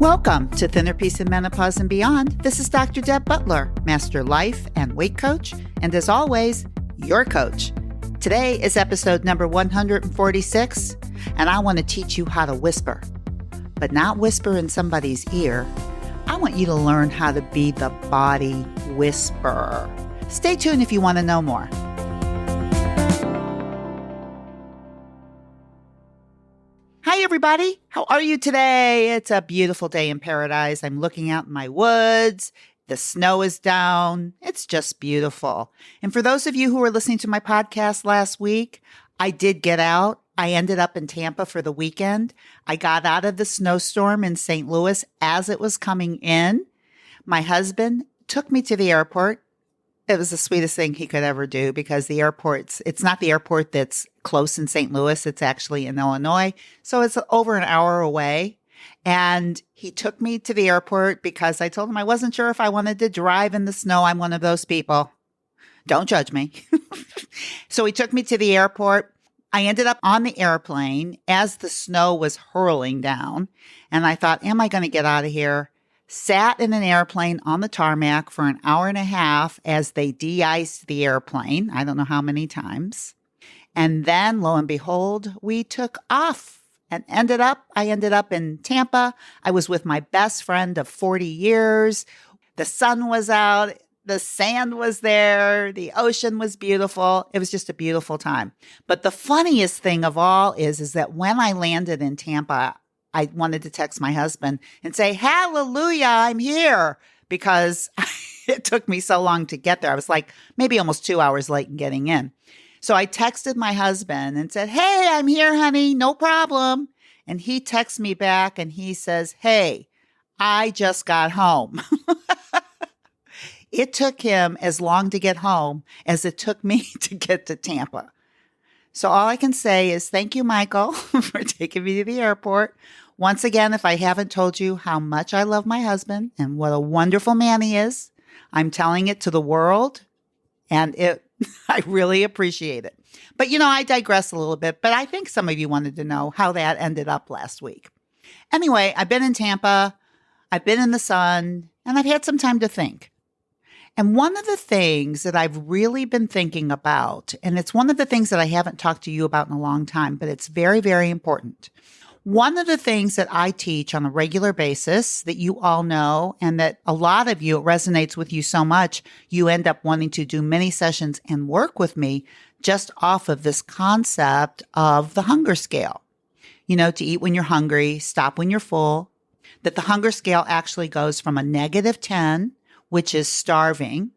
Welcome to Thinner Peace in Menopause and Beyond. This is Dr. Deb Butler, Master Life and Weight Coach, and as always, your coach. Today is episode number 146, and I want to teach you how to whisper, but not whisper in somebody's ear. I want you to learn how to be the body whisperer. Stay tuned if you want to know more. Hi, everybody. How are you today? It's a beautiful day in paradise. I'm looking out in my woods. The snow is down. It's just beautiful. And for those of you who were listening to my podcast last week, I did get out. I ended up in Tampa for the weekend. I got out of the snowstorm in St. Louis as it was coming in. My husband took me to the airport. It was the sweetest thing he could ever do because it's not the airport that's close in St. Louis. It's actually in Illinois. So it's over an hour away. And he took me to the airport because I told him I wasn't sure if I wanted to drive in the snow. I'm one of those people. Don't judge me. So he took me to the airport. I ended up on the airplane as the snow was hurling down. And I thought, am I going to get out of here? Sat in an airplane on the tarmac for an hour and a half as they de-iced the airplane. I don't know how many times. And then, lo and behold, we took off and I ended up in Tampa. I was with my best friend of 40 years. The sun was out. The sand was there. The ocean was beautiful. It was just a beautiful time. But the funniest thing of all is that when I landed in Tampa, I wanted to text my husband and say, hallelujah, I'm here, because it took me so long to get there. I was like maybe almost 2 hours late in getting in. So I texted my husband and said, hey, I'm here, honey, no problem. And he texts me back and he says, hey, I just got home. It took him as long to get home as it took me to get to Tampa. So all I can say is thank you, Michael, for taking me to the airport. Once again, if I haven't told you how much I love my husband and what a wonderful man he is, I'm telling it to the world, and I really appreciate it. But, I digress a little bit, but I think some of you wanted to know how that ended up last week. Anyway, I've been in Tampa, I've been in the sun, and I've had some time to think. And one of the things that I've really been thinking about, and it's one of the things that I haven't talked to you about in a long time, but it's very, very important. One of the things that I teach on a regular basis that you all know, and that a lot of you, it resonates with you so much, you end up wanting to do many sessions and work with me just off of this concept of the hunger scale. To eat when you're hungry, stop when you're full, that the hunger scale actually goes from a -10, which is starving,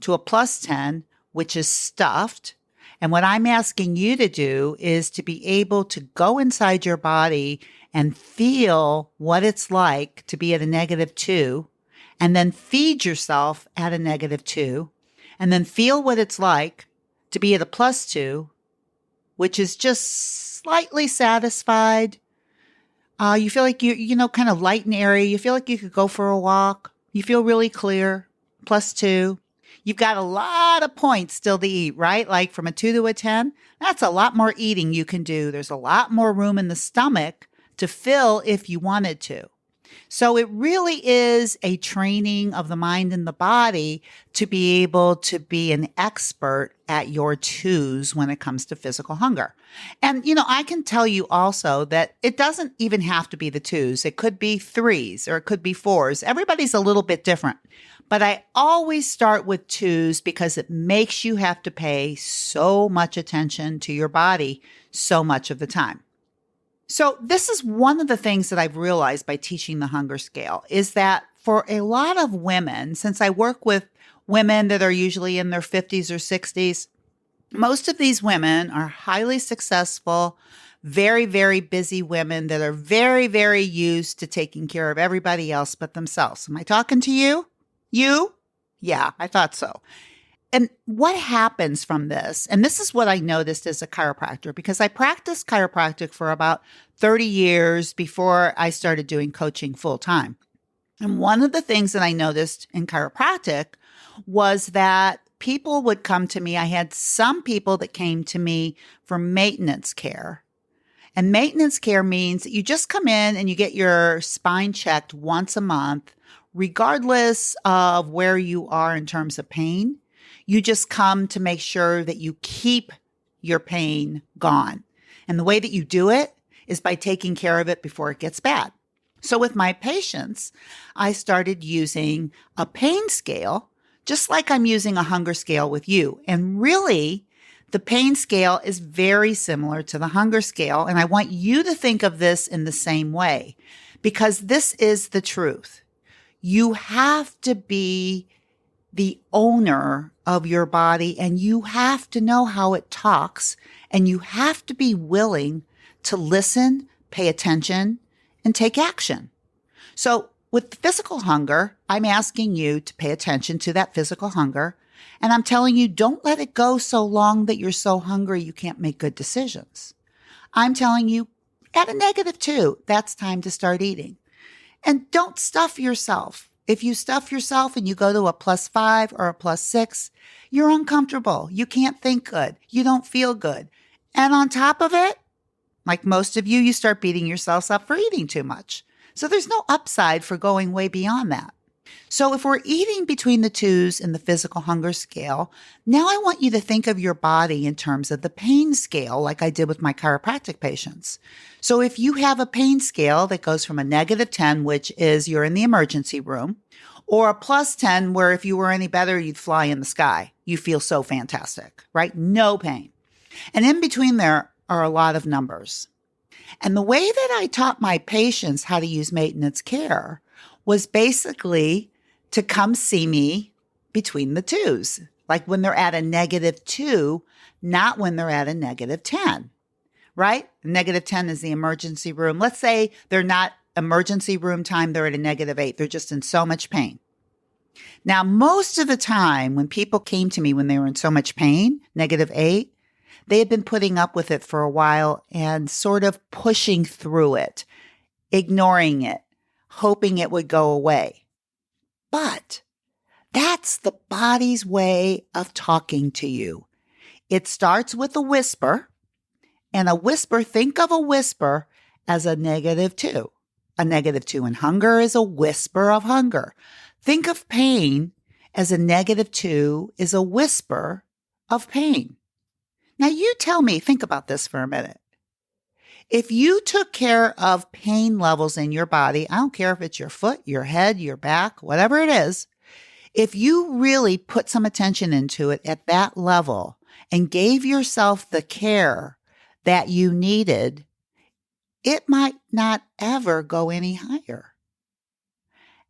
to a +10, which is stuffed. And what I'm asking you to do is to be able to go inside your body and feel what it's like to be at a -2, and then feed yourself at a -2, and then feel what it's like to be at a +2, which is just slightly satisfied. You feel like you're, kind of light and airy. You feel like you could go for a walk. You feel really clear, +2. You've got a lot of points still to eat, right? Like from a 2 to a 10, that's a lot more eating you can do. There's a lot more room in the stomach to fill if you wanted to. So it really is a training of the mind and the body to be able to be an expert at your 2s when it comes to physical hunger. And, I can tell you also that it doesn't even have to be the 2s. It could be 3s or it could be 4s. Everybody's a little bit different. But I always start with 2s because it makes you have to pay so much attention to your body so much of the time. So this is one of the things that I've realized by teaching the hunger scale is that for a lot of women, since I work with women that are usually in their 50s or 60s, most of these women are highly successful, very, very busy women that are very, very used to taking care of everybody else but themselves. Am I talking to you? You? Yeah, I thought so. And what happens from this, and this is what I noticed as a chiropractor, because I practiced chiropractic for about 30 years before I started doing coaching full time. And one of the things that I noticed in chiropractic was that people would come to me. I had some people that came to me for maintenance care. And maintenance care means that you just come in and you get your spine checked once a month, regardless of where you are in terms of pain. You just come to make sure that you keep your pain gone. And the way that you do it is by taking care of it before it gets bad. So with my patients, I started using a pain scale, just like I'm using a hunger scale with you. And really, the pain scale is very similar to the hunger scale. And I want you to think of this in the same way, because this is the truth. You have to be the owner of your body, and you have to know how it talks, and you have to be willing to listen, pay attention, and take action. So with physical hunger, I'm asking you to pay attention to that physical hunger. And I'm telling you, don't let it go so long that you're so hungry you can't make good decisions. I'm telling you, at a -2, that's time to start eating. And don't stuff yourself. If you stuff yourself and you go to a +5 or a +6, you're uncomfortable. You can't think good. You don't feel good. And on top of it, like most of you, you start beating yourselves up for eating too much. So there's no upside for going way beyond that. So if we're eating between the 2s in the physical hunger scale, now I want you to think of your body in terms of the pain scale, like I did with my chiropractic patients. So if you have a pain scale that goes from a -10, which is you're in the emergency room, or a +10, where if you were any better, you'd fly in the sky. You feel so fantastic, right? No pain. And in between there are a lot of numbers. And the way that I taught my patients how to use maintenance care was basically to come see me between the 2s, like when they're at a -2, not when they're at a -10, right? -10 is the emergency room. Let's say they're not emergency room time, they're at a -8. They're just in so much pain. Now, most of the time when people came to me when they were in so much pain, -8, they had been putting up with it for a while and sort of pushing through it, ignoring it, hoping it would go away. But that's the body's way of talking to you. It starts with a whisper, and a whisper, think of a whisper as a -2. A -2 in hunger is a whisper of hunger. Think of pain as a -2 is a whisper of pain. Now you tell me, think about this for a minute. If you took care of pain levels in your body, I don't care if it's your foot, your head, your back, whatever it is, if you really put some attention into it at that level and gave yourself the care that you needed, it might not ever go any higher.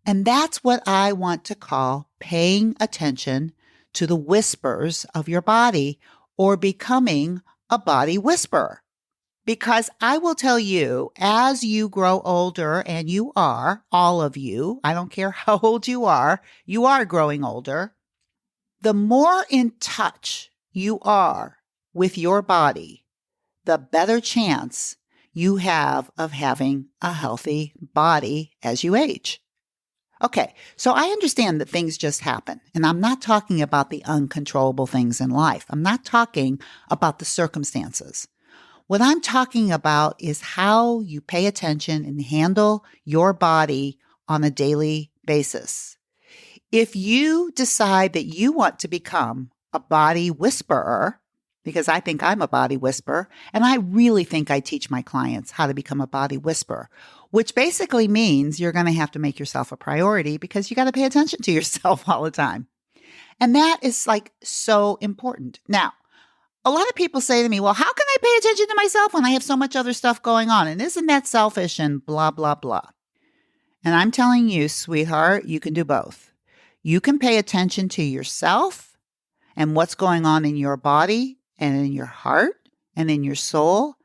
And that's what I want to call paying attention to the whispers of your body, or becoming a body whisperer. Because I will tell you, as you grow older, and you are, all of you, I don't care how old you are growing older, the more in touch you are with your body, the better chance you have of having a healthy body as you age. Okay, so I understand that things just happen, and I'm not talking about the uncontrollable things in life. I'm not talking about the circumstances. What I'm talking about is how you pay attention and handle your body on a daily basis. If you decide that you want to become a body whisperer, because I think I'm a body whisperer, and I really think I teach my clients how to become a body whisperer, which basically means you're going to have to make yourself a priority because you got to pay attention to yourself all the time. And that is like so important. Now, a lot of people say to me, well, how can I pay attention to myself when I have so much other stuff going on? And isn't that selfish and blah, blah, blah. And I'm telling you, sweetheart, you can do both. You can pay attention to yourself and what's going on in your body and in your heart and in your soul.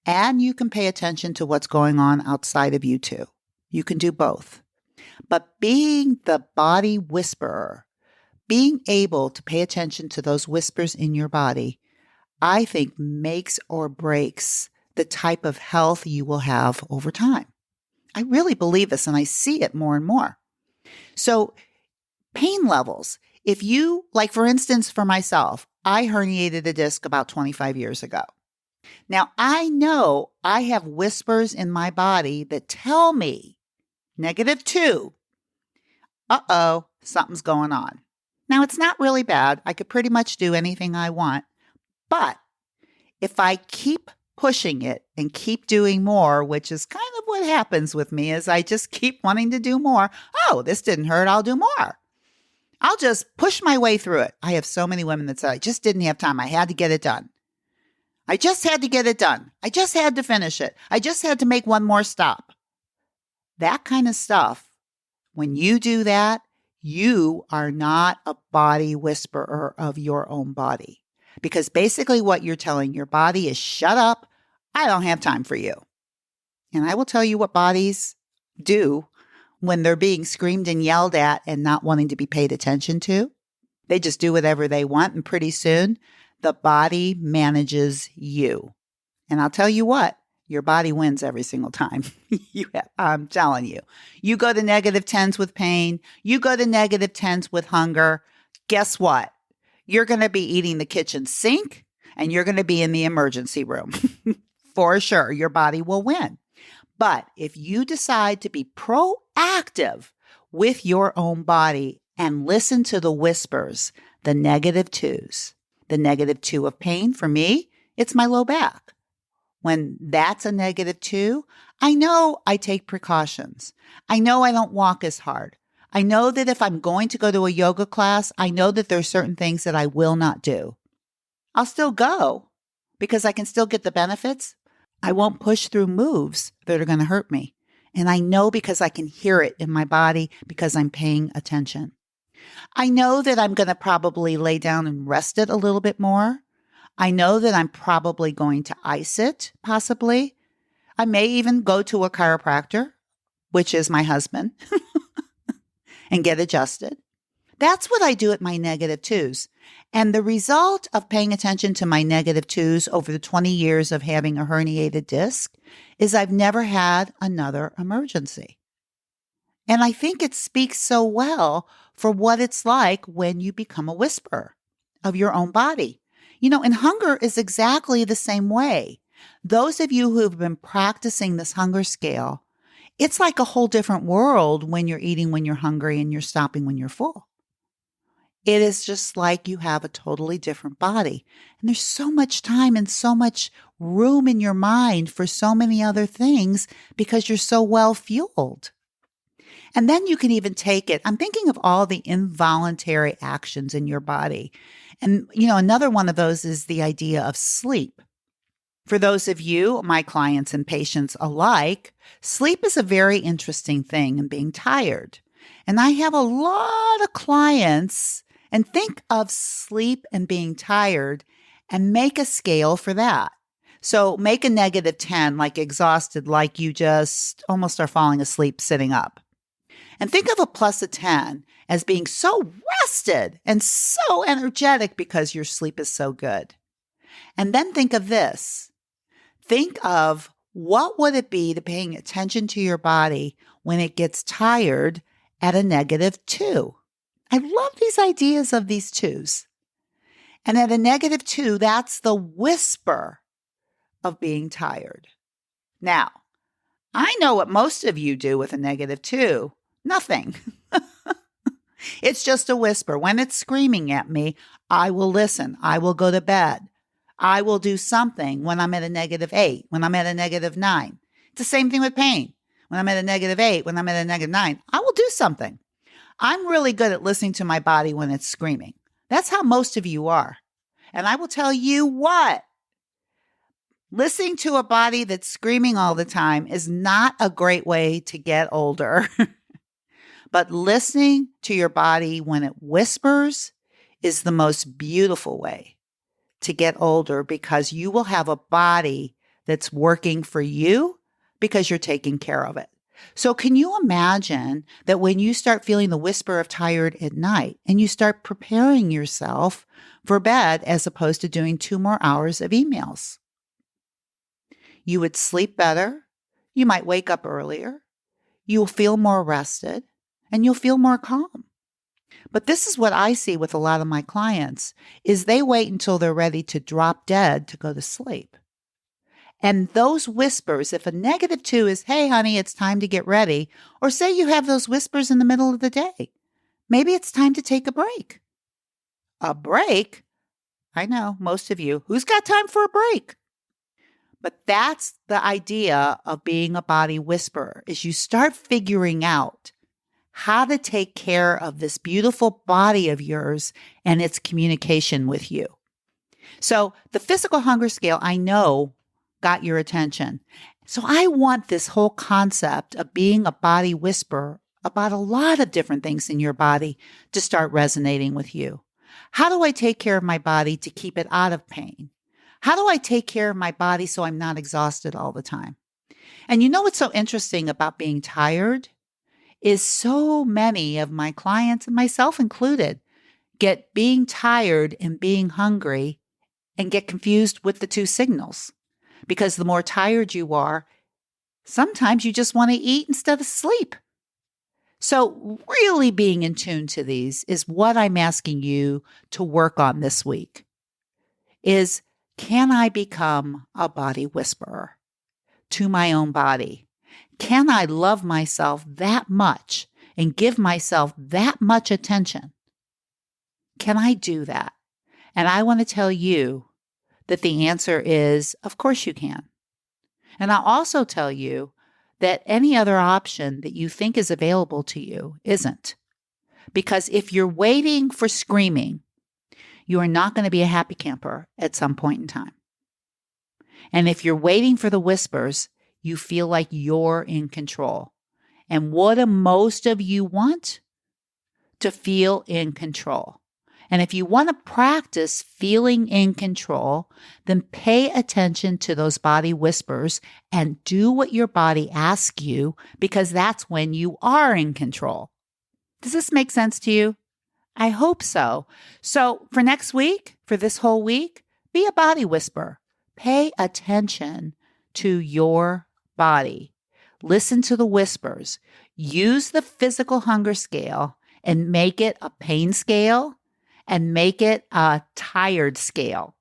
And you can pay attention to what's going on outside of you too. You can do both. But being the body whisperer, being able to pay attention to those whispers in your body, I think makes or breaks the type of health you will have over time. I really believe this, and I see it more and more. So pain levels, if you, like for instance, for myself, I herniated a disc about 25 years ago. Now, I know I have whispers in my body that tell me, -2, uh-oh, something's going on. Now, it's not really bad. I could pretty much do anything I want. But if I keep pushing it and keep doing more, which is kind of what happens with me, is I just keep wanting to do more. Oh, this didn't hurt. I'll do more. I'll just push my way through it. I have so many women that say, I just didn't have time. I had to get it done. I just had to get it done. I just had to finish it. I just had to make one more stop. That kind of stuff, when you do that, you are not a body whisperer of your own body. Because basically what you're telling your body is, shut up. I don't have time for you. And I will tell you what bodies do when they're being screamed and yelled at and not wanting to be paid attention to. They just do whatever they want. And pretty soon the body manages you. And I'll tell you what, your body wins every single time. I'm telling you. You go to -10s with pain. You go to -10s with hunger. Guess what? You're going to be eating the kitchen sink and you're going to be in the emergency room. For sure, your body will win. But if you decide to be proactive with your own body and listen to the whispers, the -2s, the -2 of pain, for me, it's my low back. When that's a -2, I know I take precautions. I know I don't walk as hard. I know that if I'm going to go to a yoga class, I know that there are certain things that I will not do. I'll still go because I can still get the benefits. I won't push through moves that are going to hurt me. And I know because I can hear it in my body because I'm paying attention. I know that I'm going to probably lay down and rest it a little bit more. I know that I'm probably going to ice it, possibly. I may even go to a chiropractor, which is my husband, and get adjusted. That's what I do at my -2s. And the result of paying attention to my -2s over the 20 years of having a herniated disc is I've never had another emergency. And I think it speaks so well for what it's like when you become a whisperer of your own body. And hunger is exactly the same way. Those of you who have been practicing this hunger scale, it's like a whole different world when you're eating when you're hungry and you're stopping when you're full. It is just like you have a totally different body. And there's so much time and so much room in your mind for so many other things because you're so well fueled. And then you can even take it. I'm thinking of all the involuntary actions in your body. And, another one of those is the idea of sleep. For those of you, my clients and patients alike, sleep is a very interesting thing and being tired. And I have a lot of clients, and think of sleep and being tired and make a scale for that. So make a -10, like exhausted, like you just almost are falling asleep sitting up. And think of a +10 as being so rested and so energetic because your sleep is so good. And then think of this. Think of what would it be to paying attention to your body when it gets tired at a -2. I love these ideas of these twos. And at a -2, that's the whisper of being tired. Now, I know what most of you do with a -2. Nothing. It's just a whisper. When it's screaming at me, I will listen. I will go to bed. I will do something when I'm at a -8, when I'm at a -9. It's the same thing with pain. When I'm at a -8, when I'm at a -9, I will do something. I'm really good at listening to my body when it's screaming. That's how most of you are. And I will tell you what, listening to a body that's screaming all the time is not a great way to get older. But listening to your body when it whispers is the most beautiful way to get older because you will have a body that's working for you because you're taking care of it. So can you imagine that when you start feeling the whisper of tired at night and you start preparing yourself for bed as opposed to doing 2 more hours of emails? You would sleep better. You might wake up earlier. You'll feel more rested and you'll feel more calm. But this is what I see with a lot of my clients is they wait until they're ready to drop dead to go to sleep. And those whispers, if a -2 is, hey, honey, it's time to get ready, or say you have those whispers in the middle of the day, maybe it's time to take a break. A break? I know, most of you, who's got time for a break? But that's the idea of being a body whisperer, is you start figuring out how to take care of this beautiful body of yours and its communication with you. So the physical hunger scale, I know, got your attention. So I want this whole concept of being a body whisperer about a lot of different things in your body to start resonating with you. How do I take care of my body to keep it out of pain? How do I take care of my body so I'm not exhausted all the time? And you know what's so interesting about being tired is so many of my clients, and myself included, get being tired and being hungry and get confused with the two signals. Because the more tired you are, sometimes you just want to eat instead of sleep. So really being in tune to these is what I'm asking you to work on this week. Is, can I become a body whisperer to my own body? Can I love myself that much and give myself that much attention? Can I do that? And I want to tell you that the answer is, of course you can. And I'll also tell you that any other option that you think is available to you isn't. Because if you're waiting for screaming, you are not going to be a happy camper at some point in time. And if you're waiting for the whispers, you feel like you're in control. And what do most of you want? To feel in control. And if you want to practice feeling in control, then pay attention to those body whispers and do what your body asks you, because that's when you are in control. Does this make sense to you? I hope so. So for next week, for this whole week, be a body whisperer. Pay attention to your body. Listen to the whispers. Use the physical hunger scale and make it a pain scale and make it a tired scale.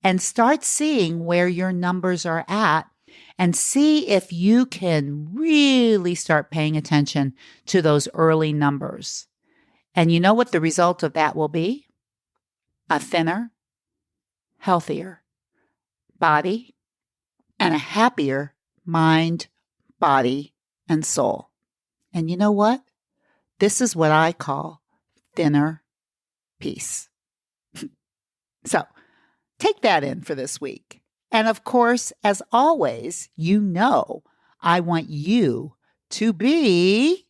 And start seeing where your numbers are at and see if you can really start paying attention to those early numbers. And you know what the result of that will be? A thinner, healthier body and a happier mind, body, and soul. And you know what? This is what I call thinner peace. So take that in for this week. And of course, as always, you know, I want you to be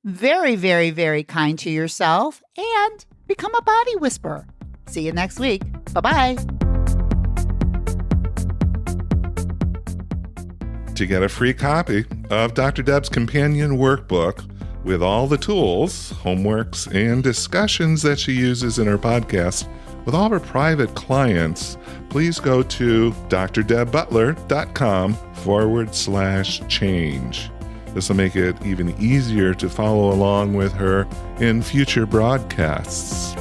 very, very, very kind to yourself and become a body whisperer. See you next week. Bye-bye. To get a free copy of Dr. Deb's companion workbook with all the tools, homeworks, and discussions that she uses in her podcast with all her private clients, please go to drdebbutler.com/change. This will make it even easier to follow along with her in future broadcasts.